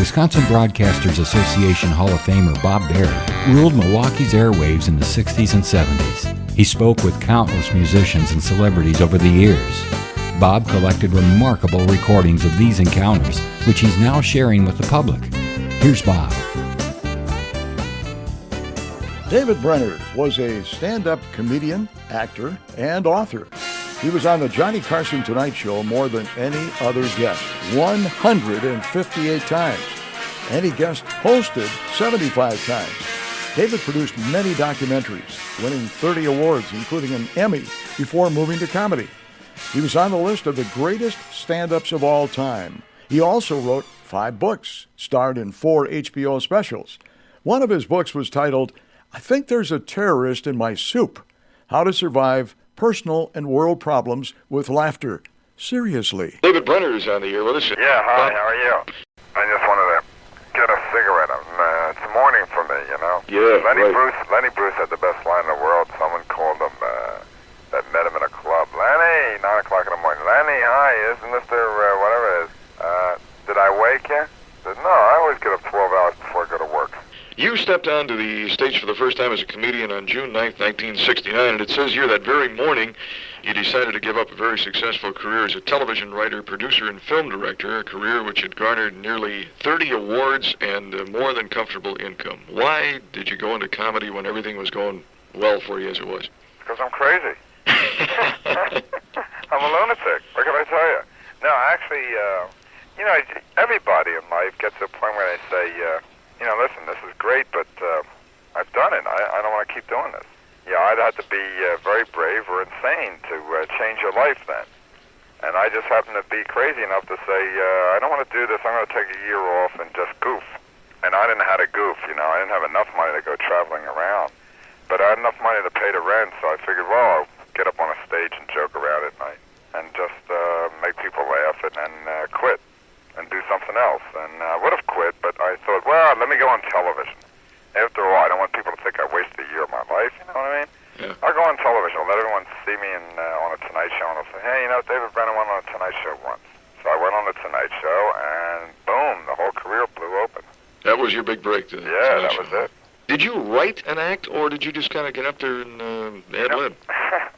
Wisconsin Broadcasters Association Hall of Famer Bob Berry ruled Milwaukee's airwaves in the 60s and 70s. He spoke with countless musicians and celebrities over the years. Bob collected remarkable recordings of these encounters, which he's now sharing with the public. Here's Bob. David Brenner was a stand-up comedian, actor, and author. He was on the Johnny Carson Tonight Show more than any other guest, 158 times. And he guest hosted 75 times. David produced many documentaries, winning 30 awards, including an Emmy, before moving to comedy. He was on the list of the greatest stand-ups of all time. He also wrote 5 books, starred in 4 HBO specials. One of his books was titled, I Think There's a Terrorist in My Soup, How to Survive Personal and World Problems with Laughter. Seriously. David Brenner is on the air with us. Yeah, hi, how are you? I just wanted to get a cigarette. It's morning for me, you know? Yeah, Lenny Bruce had the best line in the world. Someone called him, that met him in a club. Lenny, 9 o'clock in the morning. Lenny, hi, is Mr. Whatever it is. Did I wake you? I said, no, I always get up 12 hours before I go to work. You stepped onto the stage for the first time as a comedian on June 9th, 1969, and it says here that very morning you decided to give up a very successful career as a television writer, producer, and film director, a career which had garnered nearly 30 awards and more than comfortable income. Why did you go into comedy when everything was going well for you as it was? Because I'm crazy. I'm a lunatic. What can I tell you? No, actually, you know, everybody in life gets to a point where they say, you know, listen, this is great, but I've done it. I don't want to keep doing this. Yeah, I'd have to be very brave or insane to change your life then. And I just happen to be crazy enough to say, I don't want to do this. I'm going to take a year off and just goof. And I didn't know how to goof, you know. I didn't have enough money to go traveling around. But I had enough money to pay the rent, so I figured, well, I'll get up on a stage and joke around at night and just make people laugh and then quit and do something else. And I would have quit, but I thought, well, let me go on television. After all, I don't want people to think I wasted a year of my life, you know what I mean? Yeah. I'll go on television. I'll let everyone see me on a Tonight Show, and I'll say, hey, you know, David Brenner went on a Tonight Show once. So I went on the Tonight Show, and boom, the whole career blew open. That was your big break. Yeah, that was it. Did you write an act, or did you just kind of get up there and ad-lib?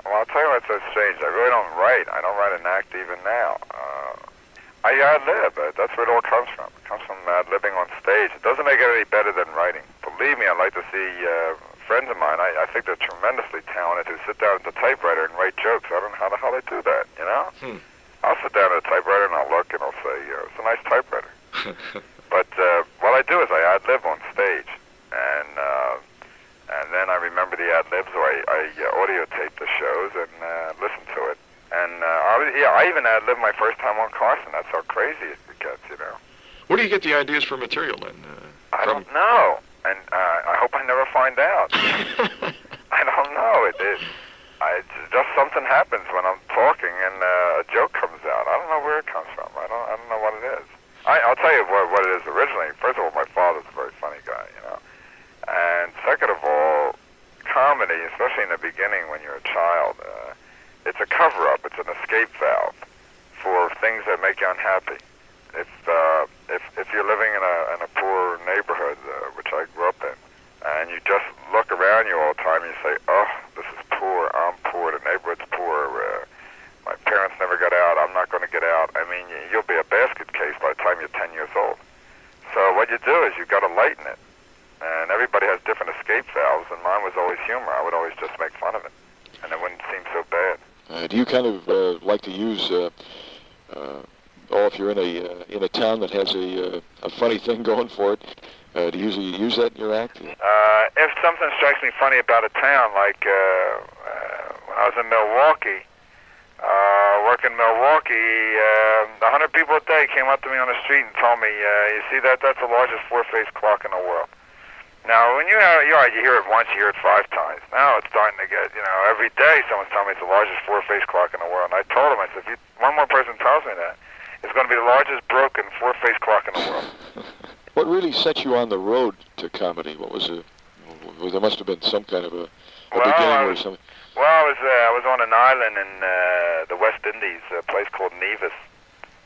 Well, I'll tell you what's so strange. I really don't write. I don't write an act even now. I ad-lib. That's where it all comes from. It comes from ad-libbing on stage. It doesn't make it any better than writing. Believe me, I'd like to see friends of mine. I think they're tremendously talented who sit down at the typewriter and write jokes. I don't know how the hell they do that, you know? I'll sit down at the typewriter and I'll look and I'll say, it's a nice typewriter. But what I do is I ad-lib on stage. And then I remember the ad-libs, or I audio tape the shows and listen to it. And I even ad-libbed my first time on Carson. That's how crazy it gets, you know. Where do you get the ideas for material then? I don't know, and I hope I never find out. I don't know. It just something happens when I'm talking and a joke comes out. I don't know where it comes from. I don't know what it is. I'll tell you what it is originally. First of all, my father's a very funny guy, you know. And second of all, comedy, especially in the beginning when you're a child, it's a cover-up. It's an escape valve for things that make you unhappy. If you're living in a poor neighborhood, which I grew up in, and you just look around you all the time and you say, oh, this is poor, I'm poor, the neighborhood's poor, my parents never got out, I'm not going to get out. I mean, you'll be a basket case by the time you're 10 years old. So what you do is you've got to lighten it. And everybody has different escape valves, and mine was always humor. I would always just make fun of it, and it wouldn't seem so bad. Do you kind of like to use, if you're in a town that has a funny thing going for it, do you usually use that in your act? If something strikes me funny about a town, like when I was in Milwaukee, working in Milwaukee, 100 people a day came up to me on the street and told me, you see that? That's the largest four-phase clock in the world. Now, when you hear it once, you hear it 5 times. Now it's starting to get, every day someone's telling me it's the largest four-phase clock in the world. And I told them, I said, if one more person tells me that, it's going to be the largest broken four-phase clock in the world. What really set you on the road to comedy? What was it? Well, there must have been some kind of a beginning or something. Well, I was on an island in the West Indies, a place called Nevis.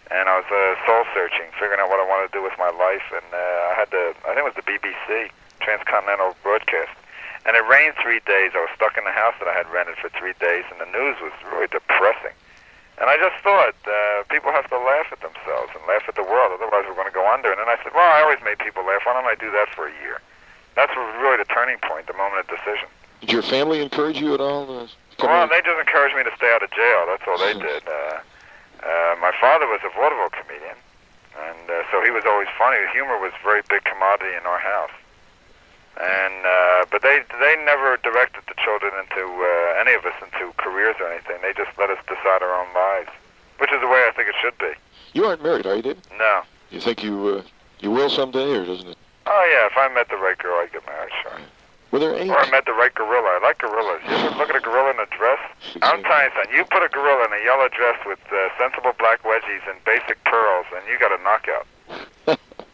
and I was soul-searching, figuring out what I wanted to do with my life, and I think it was the BBC, Transcontinental Broadcast, and it rained 3 days. I was stuck in the house that I had rented for 3 days, and the news was really depressing. And I just thought, people have to laugh at themselves and laugh at the world, otherwise we're going to go under. And then I said, well, I always made people laugh. Why don't I do that for a year? That's really the turning point, the moment of decision. Did your family encourage you at all? Well, they just encouraged me to stay out of jail. That's all they did. My father was a vaudeville comedian, and so he was always funny. Humor was a very big commodity in our house. And but they never directed the children into any of us into careers or anything. They just let us decide our own lives, which is the way I think it should be. You aren't married, are you, David? No. You think you will someday, or doesn't it? Oh yeah, if I met the right girl, I'd get married, sure. Yeah. Were there any? Or I met the right gorilla. I like gorillas. You ever look at a gorilla in a dress? I'm telling you something. You put a gorilla in a yellow dress with sensible black wedgies and basic pearls, and you got a knockout.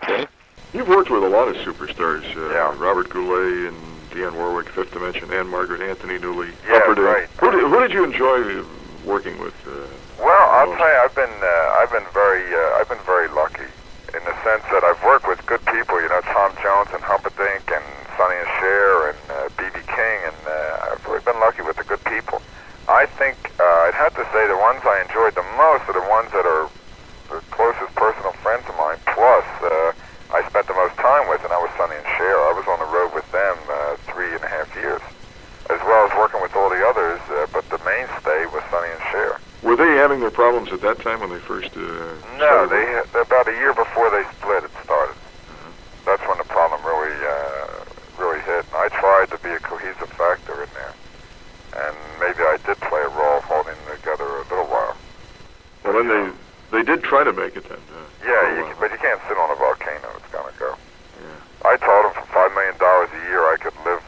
Okay. You've worked with a lot of superstars, Yeah. Robert Goulet and Dionne Warwick, Fifth Dimension, Anne Margaret, Anthony Newley, Yeah, Upper Deck. right. Who did you enjoy working with? Well, I'll tell you, I've been very lucky in the sense that I've worked with good people. You know, Tom Jones and Humperdinck and Sonny and Cher and B.B. King, and I've really been lucky with the good people. I think I'd have to say the ones I enjoyed the most are the ones that are the closest personal friends of mine. Plus, I spent the most time with, and that was Sonny and Cher. I was on the road with them 3.5 years, as well as working with all the others. But the mainstay was Sonny and Cher. Were they having their problems at that time when they first? No, about a year before they split, it started. That's when the problem really hit. And I tried to be a cohesive factor in there, and maybe I did play a role holding them together a little while. Well, then they did try to make it then. But you can't sit on a volcano. It's gonna go. Yeah. I told them for $5 million a year I could live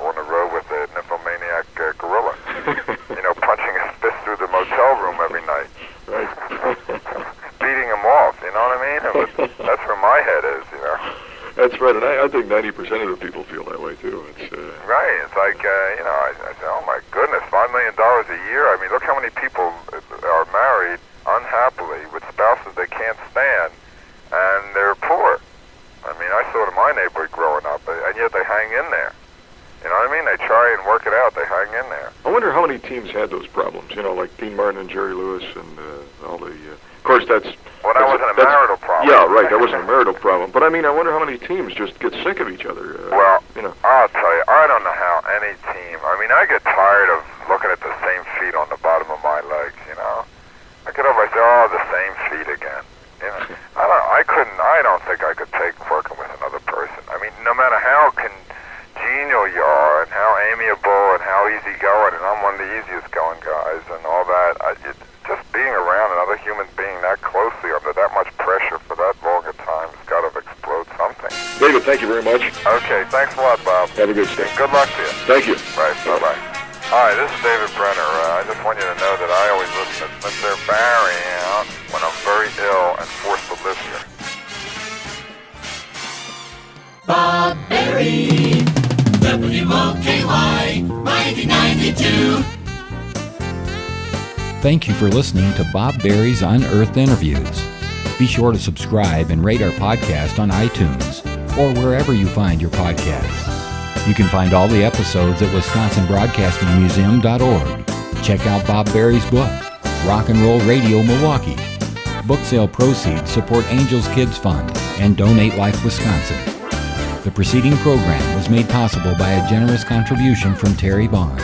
on the road with a nymphomaniac gorilla. You know, punching his fist through the motel room every night. Right. Beating him off, you know what I mean? That's where my head is, you know. That's right, and I think 90% of the people feel that way too. It's Right, it's like, you know, I said, oh my goodness, $5 million a year. I mean, look how many people are married unhappily with spouses they can't stand, and they're poor. I mean, I saw it in my neighborhood growing up, and yet they hang in there. You know what I mean? They try and work it out. They hang in there. I wonder how many teams had those problems. You know, like Dean Martin and Jerry Lewis and all the. Of course, that's. Well, that wasn't a marital problem. Yeah, right. That wasn't a marital problem. But I mean, I wonder how many teams just get sick of each other. Well, you know. I'll tell you, I don't know how any team. I mean, I get tired of looking at the same feet on the bottom of my legs. You know, I get over. I say, oh, the same feet again. You know, I don't think I could take working with another person. I mean, no matter how congenial you are and how amiable and how easygoing, and I'm one of the easiest going guys and all that, just being around another human being that closely under that much pressure for that long a time has got to explode something. David, thank you very much. Okay, thanks a lot, Bob. Have a good stay. And good luck to you. Thank you. Right, bye-bye. Hi, this is David Brenner. I just want you to know that I always listen to Mr. Barry out when I'm very ill and forced to live here. Bob Berry, WOKY 9092. Thank you for listening to Bob Berry's Unearthed Interviews. Be sure to subscribe and rate our podcast on iTunes or wherever you find your podcasts. You can find all the episodes at WisconsinBroadcastingMuseum.org. Check out Bob Berry's book, Rock and Roll Radio Milwaukee. Book sale proceeds support Angels Kids Fund and Donate Life Wisconsin. The preceding program was made possible by a generous contribution from Terry Vaughn.